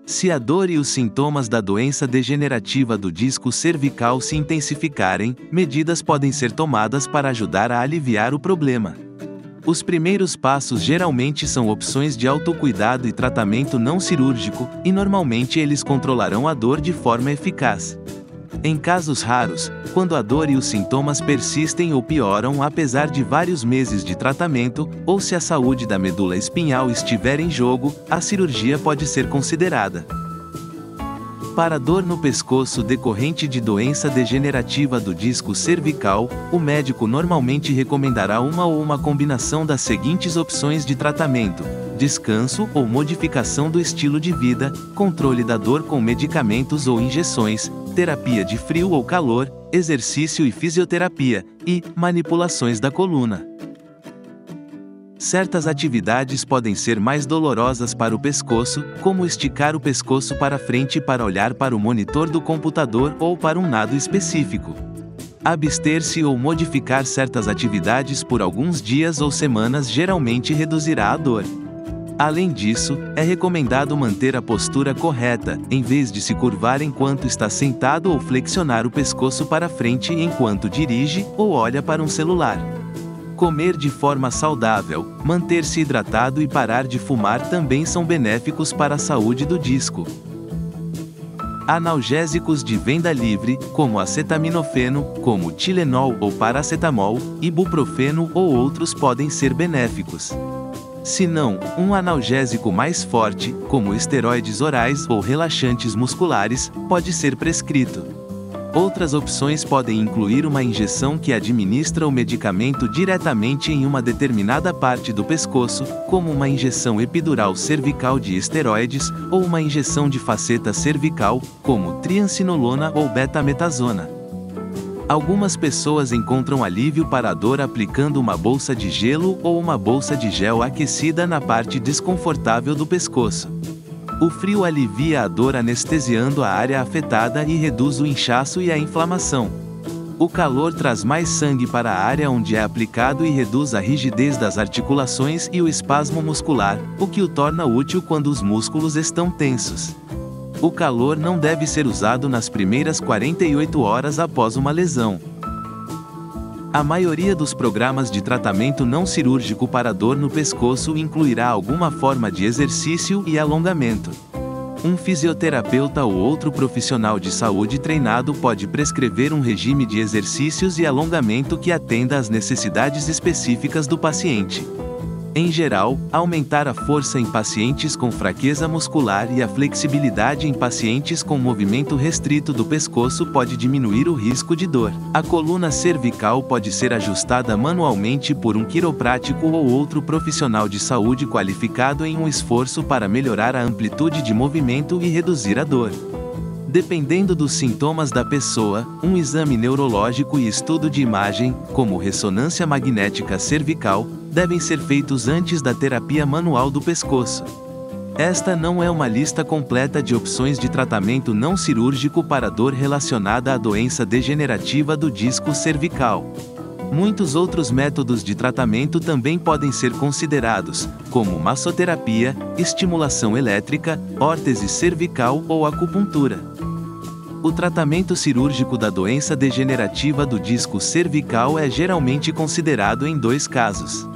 Se a dor e os sintomas da doença degenerativa do disco cervical se intensificarem, medidas podem ser tomadas para ajudar a aliviar o problema. Os primeiros passos geralmente são opções de autocuidado e tratamento não cirúrgico, e normalmente eles controlarão a dor de forma eficaz. Em casos raros, quando a dor e os sintomas persistem ou pioram apesar de vários meses de tratamento, ou se a saúde da medula espinhal estiver em jogo, a cirurgia pode ser considerada. Para dor no pescoço decorrente de doença degenerativa do disco cervical, o médico normalmente recomendará uma ou uma combinação das seguintes opções de tratamento: descanso ou modificação do estilo de vida, controle da dor com medicamentos ou injeções, terapia de frio ou calor, exercício e fisioterapia, e manipulações da coluna. Certas atividades podem ser mais dolorosas para o pescoço, como esticar o pescoço para frente para olhar para o monitor do computador ou para um nado específico. Abster-se ou modificar certas atividades por alguns dias ou semanas geralmente reduzirá a dor. Além disso, é recomendado manter a postura correta, em vez de se curvar enquanto está sentado ou flexionar o pescoço para frente enquanto dirige ou olha para um celular. Comer de forma saudável, manter-se hidratado e parar de fumar também são benéficos para a saúde do disco. Analgésicos de venda livre, como acetaminofeno, como Tilenol ou paracetamol, ibuprofeno ou outros podem ser benéficos. Se não, um analgésico mais forte, como esteroides orais ou relaxantes musculares, pode ser prescrito. Outras opções podem incluir uma injeção que administra o medicamento diretamente em uma determinada parte do pescoço, como uma injeção epidural cervical de esteroides, ou uma injeção de faceta cervical, como triancinolona ou betametasona. Algumas pessoas encontram alívio para a dor aplicando uma bolsa de gelo ou uma bolsa de gel aquecida na parte desconfortável do pescoço. O frio alivia a dor anestesiando a área afetada e reduz o inchaço e a inflamação. O calor traz mais sangue para a área onde é aplicado e reduz a rigidez das articulações e o espasmo muscular, o que o torna útil quando os músculos estão tensos. O calor não deve ser usado nas primeiras 48 horas após uma lesão. A maioria dos programas de tratamento não cirúrgico para dor no pescoço incluirá alguma forma de exercício e alongamento. Um fisioterapeuta ou outro profissional de saúde treinado pode prescrever um regime de exercícios e alongamento que atenda às necessidades específicas do paciente. Em geral, aumentar a força em pacientes com fraqueza muscular e a flexibilidade em pacientes com movimento restrito do pescoço pode diminuir o risco de dor. A coluna cervical pode ser ajustada manualmente por um quiroprático ou outro profissional de saúde qualificado em um esforço para melhorar a amplitude de movimento e reduzir a dor. Dependendo dos sintomas da pessoa, um exame neurológico e estudo de imagem, como ressonância magnética cervical, devem ser feitos antes da terapia manual do pescoço. Esta não é uma lista completa de opções de tratamento não cirúrgico para dor relacionada à doença degenerativa do disco cervical. Muitos outros métodos de tratamento também podem ser considerados, como massoterapia, estimulação elétrica, órtese cervical ou acupuntura. O tratamento cirúrgico da doença degenerativa do disco cervical é geralmente considerado em dois casos.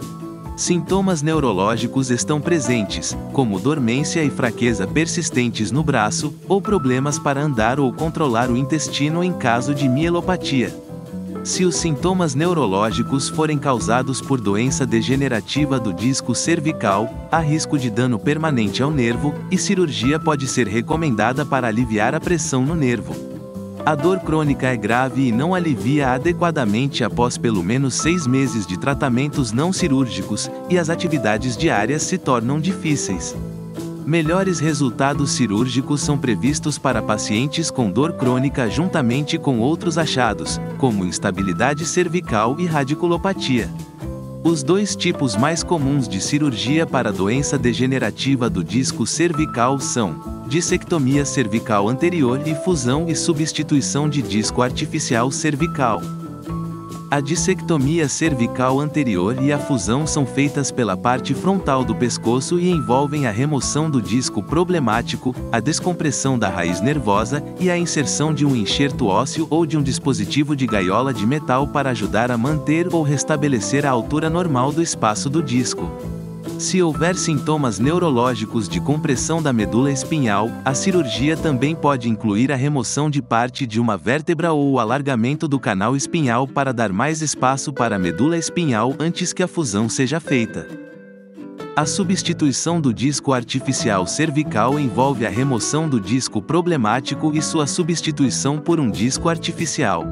Sintomas neurológicos estão presentes, como dormência e fraqueza persistentes no braço, ou problemas para andar ou controlar o intestino em caso de mielopatia. Se os sintomas neurológicos forem causados por doença degenerativa do disco cervical, há risco de dano permanente ao nervo, e cirurgia pode ser recomendada para aliviar a pressão no nervo. A dor crônica é grave e não alivia adequadamente após pelo menos 6 meses de tratamentos não cirúrgicos, e as atividades diárias se tornam difíceis. Melhores resultados cirúrgicos são previstos para pacientes com dor crônica juntamente com outros achados, como instabilidade cervical e radiculopatia. Os dois tipos mais comuns de cirurgia para a doença degenerativa do disco cervical são dissectomia cervical anterior e fusão e substituição de disco artificial cervical. A dissectomia cervical anterior e a fusão são feitas pela parte frontal do pescoço e envolvem a remoção do disco problemático, a descompressão da raiz nervosa e a inserção de um enxerto ósseo ou de um dispositivo de gaiola de metal para ajudar a manter ou restabelecer a altura normal do espaço do disco. Se houver sintomas neurológicos de compressão da medula espinhal, a cirurgia também pode incluir a remoção de parte de uma vértebra ou o alargamento do canal espinhal para dar mais espaço para a medula espinhal antes que a fusão seja feita. A substituição do disco artificial cervical envolve a remoção do disco problemático e sua substituição por um disco artificial.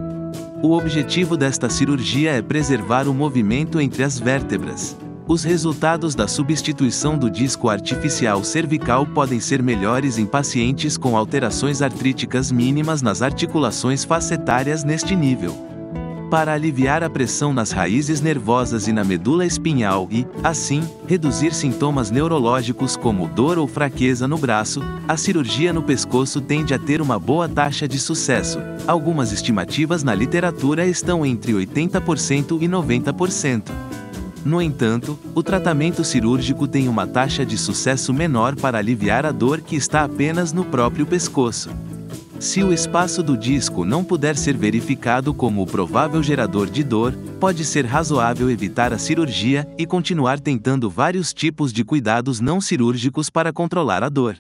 O objetivo desta cirurgia é preservar o movimento entre as vértebras. Os resultados da substituição do disco artificial cervical podem ser melhores em pacientes com alterações artríticas mínimas nas articulações facetárias neste nível. Para aliviar a pressão nas raízes nervosas e na medula espinhal e, assim, reduzir sintomas neurológicos como dor ou fraqueza no braço, a cirurgia no pescoço tende a ter uma boa taxa de sucesso. Algumas estimativas na literatura estão entre 80% e 90%. No entanto, o tratamento cirúrgico tem uma taxa de sucesso menor para aliviar a dor que está apenas no próprio pescoço. Se o espaço do disco não puder ser verificado como o provável gerador de dor, pode ser razoável evitar a cirurgia e continuar tentando vários tipos de cuidados não cirúrgicos para controlar a dor.